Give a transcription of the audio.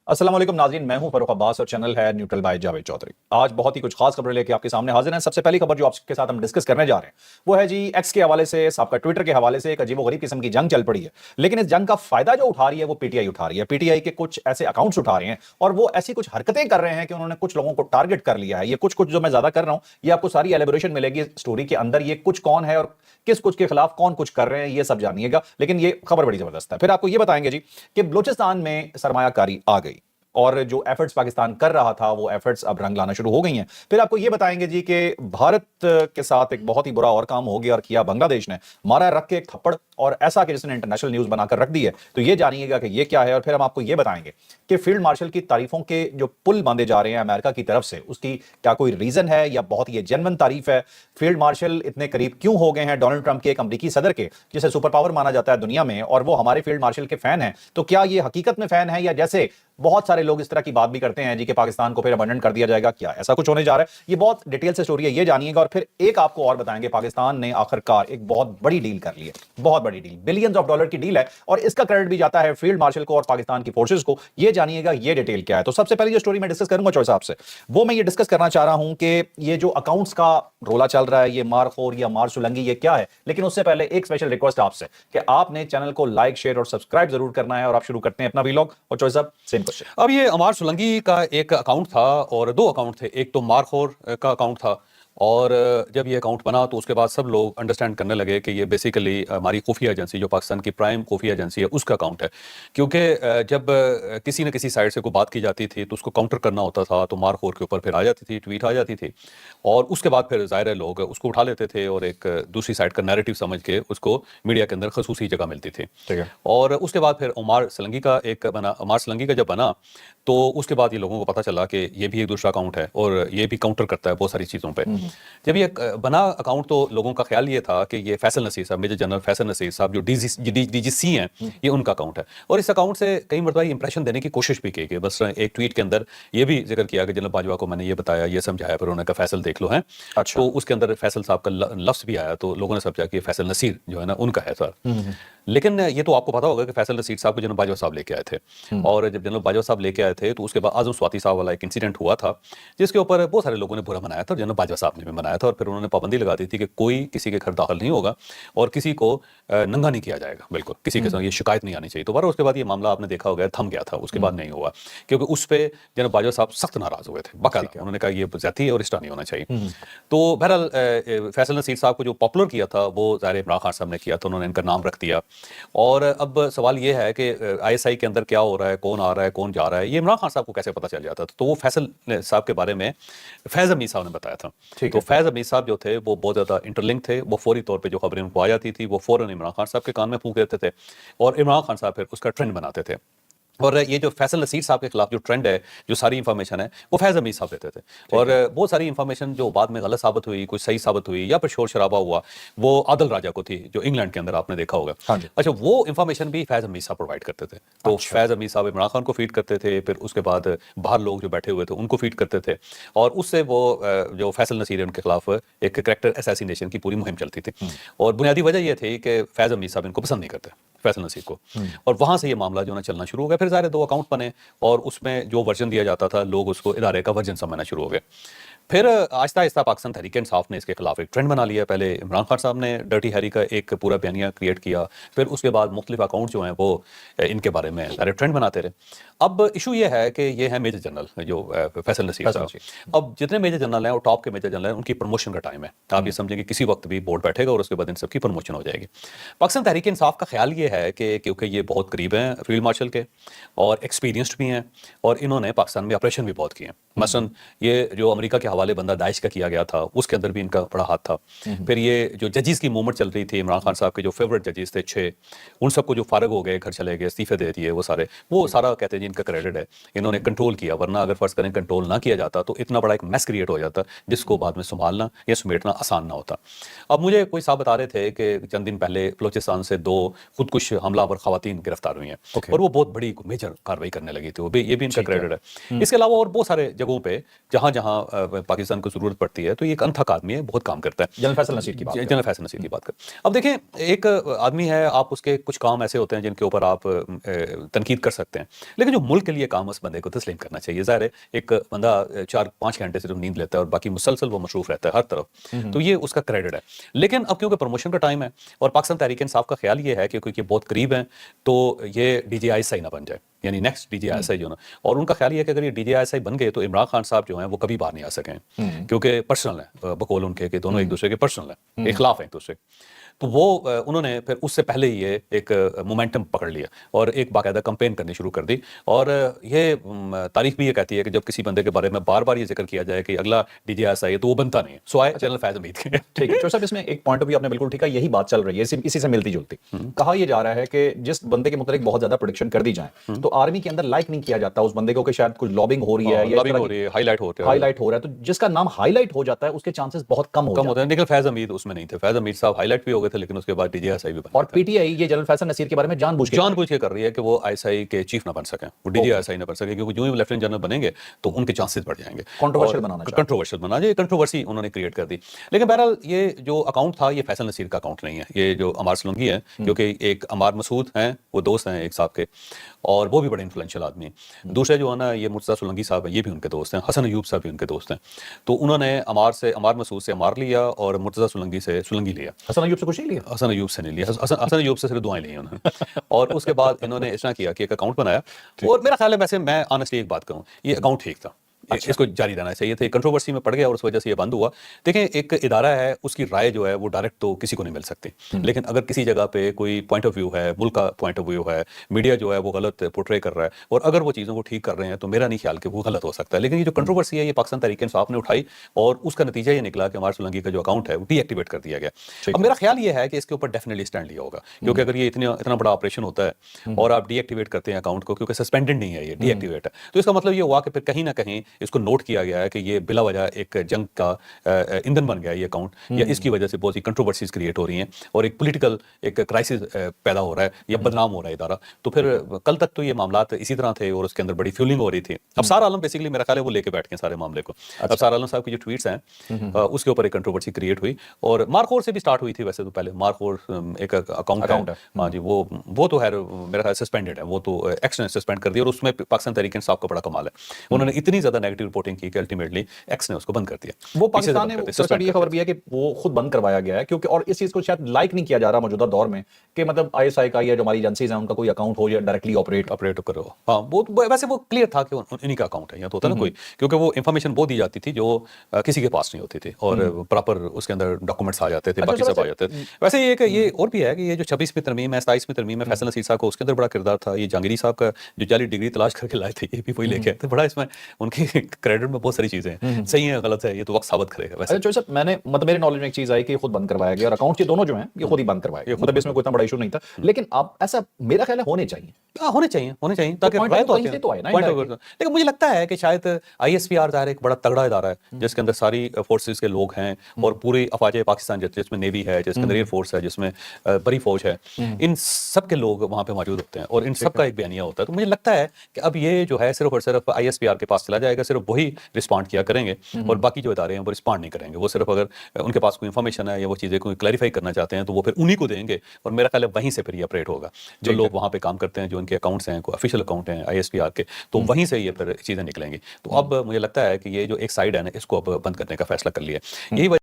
अस्सलाम वालेकुम नाज़रीन, मैं हूं फरूख अब्बास और चैनल है न्यूट्रल बाय जावेद चौधरी। आज बहुत ही कुछ खास खबरें लेके आपके सामने हाजिर हैं। सबसे पहली खबर जो आपके साथ हम डिस्कस करने जा रहे हैं वो है जी एक्स के हवाले से, आपका ट्विटर के हवाले से एक अजीबोगरीब किस्म की जंग चल पड़ी है। लेकिन इस जंग का फायदा जो उठा रही है वो पीटीआई उठा रही है। पीटीआई के कुछ ऐसे अकाउंट्स उठा रहे हैं और वो ऐसी कुछ हरकतें कर रहे हैं कि उन्होंने कुछ लोगों को टारगेट कर लिया है। ये कुछ कुछ जो मैं ज्यादा कर रहा हूं, ये आपको सारी एलिब्रेशन मिलेगी स्टोरी के अंदर। ये कुछ कौन है और किस कुछ के खिलाफ कौन कुछ कर रहे हैं ये सब जानिएगा। लेकिन ये खबर बड़ी जबरदस्त है। फिर आपको ये बताएंगे जी कि बलूचिस्तान में सरमायाकारी आ गई और जो एफर्ट्स पाकिस्तान कर रहा था वो एफर्ट्स अब रंग लाना शुरू हो गई हैं। फिर आपको ये बताएंगे जी कि भारत के साथ एक बहुत ही बुरा और काम हो गया और किया बांग्लादेश ने, मारा रख के एक थप्पड़ और ऐसा कि जिसने इंटरनेशनल न्यूज बनाकर रख दी है। तो ये जानिएगा कि ये क्या है। और फिर हम आपको ये बताएंगे कि फील्ड मार्शल की तारीफों के जो पुल बांधे जा रहे हैं अमेरिका की तरफ से, उसकी क्या कोई रीजन है या बहुत ही जेन्युइन तारीफ है। फील्ड मार्शल इतने करीब क्यों हो गए हैं डोनाल्ड ट्रंप के, एक अमरीकी सदर के, जिसे सुपर पावर माना जाता है दुनिया में, और वो हमारे फील्ड मार्शल के फैन हैं। तो क्या ये हकीकत में फैन है या जैसे बहुत सारे लोग इस तरह की बात भी करते हैं जी कि पाकिस्तान को फिर अबंडन कर दिया जाएगा, क्या ऐसा कुछ होने जा रहा है? ये बहुत डिटेल से स्टोरी है, ये जानिएगा। और फिर एक आपको और बताएंगे, पाकिस्तान ने आखिरकार एक बहुत बड़ी डील कर ली है, बहुत बड़ी डील, बिलियंस ऑफ डॉलर की डील है और इसका क्रेडिट भी जाता है फील्ड मार्शल को और पाकिस्तान की फोर्सेस को। ये जानिएगा ये डिटेल क्या है। तो सबसे पहले जो स्टोरी मैं डिस्कस करूंगा चौधरी साहब से, वो मैं ये डिस्कस करना चाह रहा हूं कि ये जो अकाउंट्स का रोला चल रहा है, ये मारखोर या मार सुलंगी, ये क्या है। लेकिन उससे पहले एक स्पेशल रिक्वेस्ट आपसे कि आपने चैनल को लाइक, शेयर और सब्सक्राइब जरूर करना है। और आप शुरू करते हैं अपना व्लॉग। और चौधरी साहब सेम क्वेश्चन। अब ये अमार सुलंगी का एक अकाउंट था और दो अकाउंट थे। एक तो मारखोर का अकाउंट था और जब ये अकाउंट बना तो उसके बाद सब लोग अंडरस्टैंड करने लगे कि ये बेसिकली हमारी खुफिया एजेंसी, जो पाकिस्तान की प्राइम खुफिया एजेंसी है, उसका अकाउंट है। क्योंकि जब किसी न किसी साइड से कोई बात की जाती थी तो उसको काउंटर करना होता था, तो मारखोर के ऊपर फिर आ जाती थी, ट्वीट आ जाती थी और उसके बाद फिर ज़ाहिर है लोग उसको उठा लेते थे और एक दूसरी साइड का नैरेटिव समझ के उसको मीडिया के अंदर खसूसी जगह मिलती थी। ठीक है। और उसके बाद फिर उमार सलंगी का एक बना। उमार सलंगी का जब बना तो उसके बाद ये लोगों को पता चला कि ये भी एक दूसरा अकाउंट है और ये भी काउंटर करता है बहुत सारी चीज़ों पे। जब ये बना अकाउंट तो लोगों का ख्याल ये था कि ये फैसल नसीर साहब, मेजर जनरल फैसल नसीर साहब जो डीजीसी हैं, ये उनका अकाउंट है। और इस अकाउंट से कई मरतबा इंप्रेशन देने की कोशिश भी की गई। बस एक ट्वीट के अंदर ये भी जिक्र किया कि जनरल बाजवा को मैंने ये बताया, ये समझाया, फिर उन्होंने कहा फैसल देख लो है। अच्छा। तो उसके अंदर फैसल साहब का लफ्ज़ भी आया तो लोगों ने समझा कि फैसल नसीर जो है ना उनका है सर। लेकिन ये तो आपको पता होगा कि फैसल नसीर साहब को जनरल बाजवा साहब लेके आए थे और जब जनरल बाजवा साहब लेके आए थे तो उसके बाद आजम स्वाति साहब वाला एक इंसिडेंट हुआ था जिसके ऊपर बहुत सारे लोगों ने बुरा मनाया था और जनरल बाजवा साहब ने भी मनाया था। और फिर उन्होंने पाबंदी लगा दी थी कि कोई किसी के घर दाखिल नहीं होगा और किसी को नंगा नहीं किया जाएगा, बिल्कुल किसी के साथ ये शिकायत नहीं आनी चाहिए। तो बार उसके बाद ये मामला आपने देखा होगा थम गया था, उसके बाद नहीं हुआ क्योंकि उस पर जनरल बाजवा साहब सख्त नाराज हुए थे बाकायदा। उन्होंने कहा ये ज्यादती है और इस तरह नहीं होना चाहिए। तो बहरहाल फैसल नसीर साहब को जो पॉपुलर किया था वो ज़ाहिर इमरान खान साहब ने किया था, उन्होंने इनका नाम रख दिया। और अब सवाल ये है कि आईएसआई के अंदर क्या हो रहा है, कौन आ रहा है, कौन जा रहा है, ये इमरान खान साहब को कैसे पता चल जाता था। तो वो फैसल साहब के बारे में फैज़ अमीर साहब ने बताया था। तो फैज़ अमीर साहब जो थे वो बहुत ज़्यादा इंटरलिंक थे। वो फौरी तौर पे जो खबरें उनको आ जाती थी वो फ़ौरन इमरान खान साहब के कान में फूंक देते थे और इमरान खान साहब फिर उसका ट्रेंड बनाते थे। और ये जो फैसल नसीर साहब के खिलाफ जो ट्रेंड है, जो सारी इंफॉर्मेशन है, वो फैज़ अमीर साहब देते थे। और बहुत सारी इंफॉर्मेशन जो बाद में गलत साबित हुई, कुछ सही साबित हुई या फिर शोर शराबा हुआ, वो आदिल राजा को थी जो इंग्लैंड के अंदर आपने देखा होगा। अच्छा, वो इंफॉर्मेशन भी फैज़ अमीर साहब प्रोवाइड करते थे। तो फैज़ अमीर साहब इमरान खान को फीड करते थे, फिर उसके बाद बाहर लोग जो बैठे हुए थे उनको फीड करते थे और उससे वो जो फैसल नसीर है उनके खिलाफ एक कैरेक्टर असैसिनेशन की पूरी मुहिम चलती थी। और बुनियादी वजह यह थी कि फैज़ अमीर साहब इनको पसंद नहीं करते, फैसल नसीर को। और वहां से ये मामला जो है चलना शुरू हो गया। फिर सारे दो अकाउंट बने और उसमें जो वर्जन दिया जाता था लोग उसको इदारे का वर्जन समझना शुरू हो गए। फिर आहिस्ता आहिस्ता पाकिस्तान तहरीक इंसाफ ने इसके खिलाफ एक ट्रेंड बना लिया। पहले इमरान खान साहब ने डर्टी हैरी का एक पूरा बयानिया क्रिएट किया, फिर उसके बाद मुख्तलिफ अकाउंट जो हैं वो इनके बारे में सारे ट्रेंड बनाते रहे। अब इशू ये है कि ये है मेजर जनरल जो फैसल नसीर साहब। अब जितने मेजर जनरल हैं और टॉप के मेजर जनरल हैं उनकी प्रमोशन का टाइम है। आप ये समझेंगे किसी वक्त भी बोर्ड बैठेगा और उसके बाद इन सबकी प्रमोशन हो जाएगी। पाकिस्तान तहरीक इंसाफ का ख्याल ये है कि क्योंकि ये बहुत करीब हैं फील्ड मार्शल के और एक्सपीरियंस्ड भी हैं और इन्होंने पाकिस्तान में ऑपरेशन भी बहुत किए हैं। मसलन ये जो अमेरिका के हवाले बंदा दाइश का किया गया था उसके अंदर भी इनका बड़ा हाथ था। फिर ये जो जजेस की मूवमेंट चल रही थी, इमरान खान साहब के जो फेवरेट जजेस थे 6, उन सबको जो फारग हो गए, घर चले गए, इस्तीफे दे दिए, वो सारा कहते हैं जी इनका क्रेडिट है, इन्होंने कंट्रोल किया। वरना अगर फर्ज करें कंट्रोल ना किया जाता तो इतना बड़ा एक मैस क्रिएट हो जाता जिसको बाद में संभालना या समेटना आसान ना होता। अब मुझे कोई साहब बता रहे थे कि चंद दिन पहले बलोचिस्तान से 2 खुदकुश हमलावर खवातीन गिरफ्तार हुई हैं और वो बहुत बड़ी मेजर कार्रवाई करने लगी थी। ये भी इनका क्रेडिट है। इसके अलावा और बहुत सारे जगहों पे जहां जहां पाकिस्तान को जरूरत पड़ती है तो ये एक अनथक आदमी है, बहुत काम करता है। जनरल फैसल नसीर की बात जनरल फैसल नसीर की बात कर, अब देखें एक आदमी है, आप उसके कुछ काम ऐसे होते हैं जिनके ऊपर आप तनकीद कर सकते हैं, लेकिन जो मुल्क के लिए काम उस बंदे को तस्लीम करना चाहिए। ज़ाहिर है एक बंदा 4-5 घंटे सिर्फ नींद लेता है और बाकी मुसलसल वो मसरूफ रहता है हर तरफ, तो ये उसका क्रेडिट है। लेकिन अब क्योंकि प्रमोशन का टाइम है और पाकिस्तान तहरीक इंसाफ का ख्याल ये है कि क्योंकि बहुत करीब हैं तो ये DGI ना बन जाए, यानी नेक्स्ट DGI जो ना, और उनका ख्याल ये है कि अगर ये DGI बन गए तो इमरान खान साहब जो हैं वो कभी बाहर नहीं आ सकें, क्योंकि पर्सनल है बकौल उनके कि दोनों एक दूसरे के पर्सनल है, इखलाफ है एक दूसरे। तो वो उन्होंने फिर उससे पहले ही ये एक मोमेंटम पकड़ लिया और एक बाकायदा कैंपेन करनी शुरू कर दी। और ये तारीख भी ये कहती है कि जब किसी बंदे के बारे में बार बार ये जिक्र किया जाए कि अगला DGI है तो वो बनता नहीं है, सवाए जनरल फैज़ हमीद के। ठीक है साहब, इसमें एक पॉइंट ऑफ व्यू आपने बिल्कुल ठीक है, यही बात चल रही है, इसी से मिलती जुलती। कहा यह जा रहा है कि जिस बंदे के मुताबिक बहुत ज्यादा प्रेडिक्शन कर दी जाए तो आर्मी के अंदर लाइक नहीं किया जाता उस बंदे को कि शायद कुछ लॉबिंग हो रही है या लॉबिंग हो रही है, हाईलाइट हो रहा है, तो जिसका नाम हाईलाइट हो जाता है उसके चांसेस बहुत कम होते हैं। लेकिन फैज़ हमीद उसमें नहीं थे, फैज़ हमीद साहब हाईलाइट भी हो गए थे लेकिन उसके बाद DGI भी बन और PTI ये जनरल फैसल नसीर के बारे में जानबूझ के कर रही है कि वो ISI के चीफ ना बन सकें, वो DGI ना बन सके, क्योंकि जो ही लेफ्टिनेंट जनरल बनेंगे तो उनके चांसेस बढ़ जाएंगे, कंट्रोवर्शियल बना जाए, कंट्रोवर्सी उन्होंने क्रिएट कर दी। लेकिन बहरहाल ये जो अकाउंट था ये फैसल नसीर का अकाउंट नहीं है, ये जो अमार सोलंकी है, क्योंकि एक अमार मसूद हैं वो दोस्त हैं एक साहब के और वो भी बड़े इन्फ्लुएंशियल आदमी हैं। दूसरे जो है ना ये मुर्तज़ा सोलंकी साहब हैं, ये भी उनके दोस्त हैं, हसन अयूब साहब भी उनके दोस्त हैं। तो उन्होंने अमार मसूद से अमार लिया और मुर्तज़ा सोलंकी से सोलंकी लिया। हसन अयूब से कुछ नहीं लिया, हसन अयूब से नहीं लिया, हसन अयूब से सिर्फ दुआएं ली उन्होंने। और उसके बाद इन्होंने इतना किया कि एक अकाउंट बनाया और मेरा ख्याल है, वैसे मैं ऑनेस्टली एक बात कहूँ, ये अकाउंट ठीक था, इसको जारी रहना चाहिए था। कंट्रोवर्सी में पड़ गया और उस वजह से ये बंद हुआ। देखें एक इदारा है, उसकी राय जो है वो डायरेक्ट तो किसी को नहीं मिल सकती, लेकिन अगर किसी जगह पे कोई पॉइंट ऑफ व्यू है, मुल्क का पॉइंट ऑफ व्यू है, मीडिया जो है वो गलत पोर्ट्रे कर रहा है और अगर वो चीज़ों को ठीक कर रहे हैं तो मेरा नहीं ख्याल कि वो गलत हो सकता है। लेकिन ये जो कंट्रोवर्सी है ये पाकिस्तान तहरीक इंसाफ ने उठाई और उसका नतीजा ये निकला कि अमार सोलंकी का जो अकाउंट है वो डीएक्टिवेट कर दिया गया। अब मेरा ख्याल ये है कि इसके ऊपर डेफिनेटली स्टैंड लिया होगा, क्योंकि अगर ये इतना बड़ा ऑपरेशन होता है और आप डीएक्टिवेट करते हैं अकाउंट को, क्योंकि सस्पेंडेड नहीं है ये, डीएक्टिवेट है, तो इसका मतलब ये हुआ कि फिर कहीं ना कहीं इसको नोट किया गया है कि ये बिला वजह एक जंग का ईंधन बन गया ये अकाउंट, या इसकी वजह से बहुत सी कंट्रोवर्सीज क्रिएट हो रही हैं और एक पॉलिटिकल एक क्राइसिस पैदा हो रहा है या बदनाम हो रहा है इदारा। तो फिर कल तक तो ये मामलात इसी तरह थे और उसके अंदर बड़ी फ्यूलिंग हो रही थी। अफसार आलम बेसिकली मेरा ख्याल है वो लेके बैठ गए सारे मामले को। अफसार आलम साहब की जो ट्वीट्स हैं उसके ऊपर एक कंट्रोवर्सी क्रिएट हुई और मारखोर से भी स्टार्ट हुई थी। वैसे तो पहले मारखोर एक अकाउंट है, हाँ जी, वो तो है मेरा ख्याल सस्पेंडेड है, वो तो एक्स ने सस्पेंड कर दिया और उसमें पाकिस्तान तहरीक इंसाफ का बड़ा कमाल है, उन्होंने इतनी ज्यादा नेगेटिव रिपोर्टिंग की कि अल्टीमेटली एक्स ने उसको बंद कर दिया। वो पाकिस्तान ने ये खबर भी है कि वो खुद बंद करवाया गया है, क्योंकि और इस चीज को शायद लाइक नहीं किया जा रहा मौजूदा दौर में कि मतलब ISI का या जो हमारी एजेंसीज हैं उनका कोई अकाउंट हो या डायरेक्टली ऑपरेट करो। हाँ, वो वैसे वो क्लियर था कि उन्हीं का अकाउंट है, या तो होता ना कोई, क्योंकि वो इंफॉर्मेशन वो दी जाती थी जो किसी के पास नहीं होती थी और प्रॉपर उसके अंदर डॉक्यूमेंट्स आ जाते थे, बाकी सब आ जाते थे। वैसे ये और भी है कि ये जो 26वीं तरमीम है, 27वीं तरमीम है, फैसल नसीर साहब का उसके अंदर बड़ा किरदार था। ये जहांगीरी साहब का जो जाली डिग्री तलाश करके लाए थे ये भी वही लेके आए थे। बड़ा इसमें उनकी क्रेडिट में बहुत सारी चीजें हैं, सही है गलत है ये तो वक्त साबित करेगा। वैसे जो सर मैंने मतलब मेरे नॉलेज में एक चीज आई कि खुद बंद करवाया गया और अकाउंट ये दोनों जो हैं ये खुद ही बंद करवाए, मतलब इसमें कोई इतना बड़ा इशू नहीं था। लेकिन अब ऐसा मेरा ख्याल है होने चाहिए ताकि राय तो आए ना। लेकिन मुझे लगता है कि शायद ISPR ज़ाहिर एक बड़ा तगड़ा इदारा है जिसके अंदर सारी फोर्सेस के लोग हैं और पूरी अफवाज पाकिस्तान जिसमें नेवी है, जिसके अंदर एयर फोर्स है, जिसमें बड़ी फौज है, इन सब के लोग वहाँ पे मौजूद होते हैं और इन सब का एक बयानिया होता है। तो मुझे लगता है कि अब ये जो है सिर्फ और सिर्फ ISPR के पास चला जाएगा, सिर्फ वही रिस्पॉन्ड किया करेंगे और बाकी जो इदारे हैं वो रिस्पॉन्ड नहीं करेंगे। वो सिर्फ अगर उनके पास कोई इन्फॉर्मेशन है या वो चीज़ें कोई क्लैरिफाई करना चाहते हैं तो वो फिर उन्हीं को देंगे और मेरा ख्याल है वहीं से फिर ये ऑपरेट होगा। जो लोग वहाँ पे काम करते हैं, जो उनके अकाउंट्स हैं, कोई ऑफिशियल अकाउंट हैं ISPR के, तो वहीं से ये फिर चीज़ें निकलेंगी। तो अब मुझे लगता है कि ये जो एक साइड है ना इसको अब बंद करने का फैसला कर लिया। यही